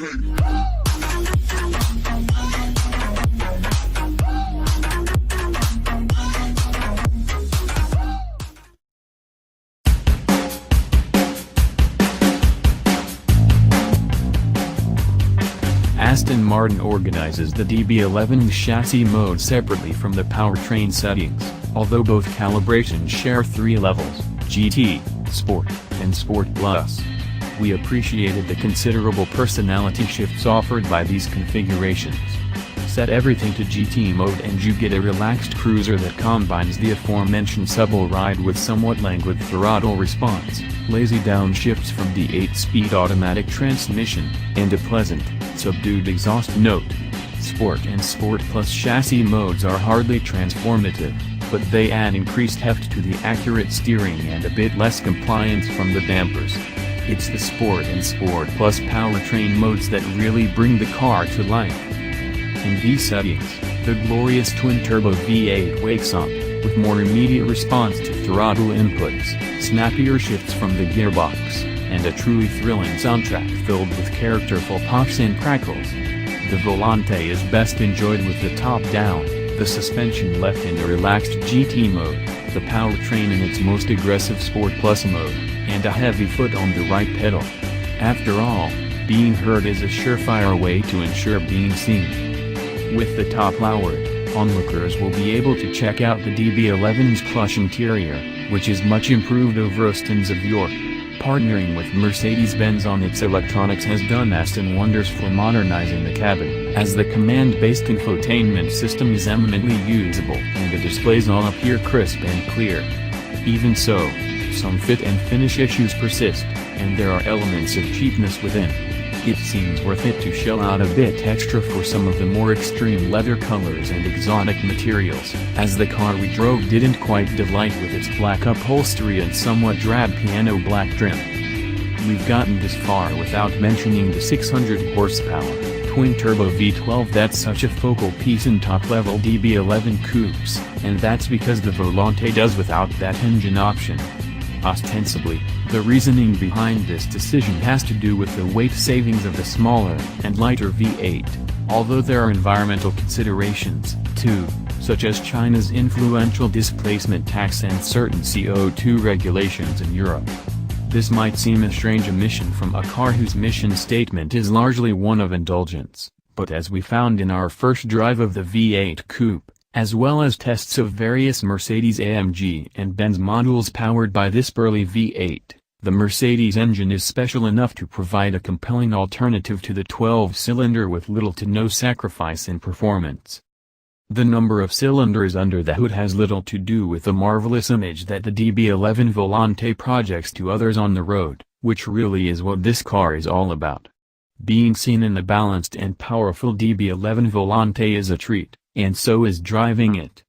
Aston Martin organizes the DB11 chassis mode separately from the powertrain settings, although both calibrations share 3 levels: GT, Sport, and Sport Plus. We appreciated the considerable personality shifts offered by these configurations. Set everything to GT mode and you get a relaxed cruiser that combines the aforementioned supple ride with somewhat languid throttle response, lazy downshifts from the 8-speed automatic transmission, and a pleasant, subdued exhaust note. Sport and Sport Plus chassis modes are hardly transformative, but they add increased heft to the accurate steering and a bit less compliance from the dampers. It's the Sport and Sport Plus powertrain modes that really bring the car to life. In these settings, the glorious twin-turbo V8 wakes up, with more immediate response to throttle inputs, snappier shifts from the gearbox, and a truly thrilling soundtrack filled with characterful pops and crackles. The Volante is best enjoyed with the top down, the suspension left in a relaxed GT mode, the powertrain in its most aggressive Sport Plus mode, and a heavy foot on the right pedal. After all, being heard is a surefire way to ensure being seen. With the top lowered, onlookers will be able to check out the DB11's plush interior, which is much improved over Aston's of yore. Partnering with Mercedes-Benz on its electronics has done Aston wonders for modernizing the cabin, as the command-based infotainment system is eminently usable and the displays all appear crisp and clear. Even so, some fit and finish issues persist, and there are elements of cheapness within. It seems worth it to shell out a bit extra for some of the more extreme leather colors and exotic materials, as the car we drove didn't quite delight with its black upholstery and somewhat drab piano black trim. We've gotten this far without mentioning the 600 horsepower, twin-turbo V12 that's such a focal piece in top-level DB11 coupes, and that's because the Volante does without that engine option. Ostensibly, the reasoning behind this decision has to do with the weight savings of the smaller and lighter V8, although there are environmental considerations, too, such as China's influential displacement tax and certain CO2 regulations in Europe. This might seem a strange omission from a car whose mission statement is largely one of indulgence, but as we found in our first drive of the V8 coupe, as well as tests of various Mercedes-AMG and Benz models powered by this burly V8, the Mercedes engine is special enough to provide a compelling alternative to the 12-cylinder with little to no sacrifice in performance. The number of cylinders under the hood has little to do with the marvelous image that the DB11 Volante projects to others on the road, which really is what this car is all about. Being seen in the balanced and powerful DB11 Volante is a treat, and so is driving it.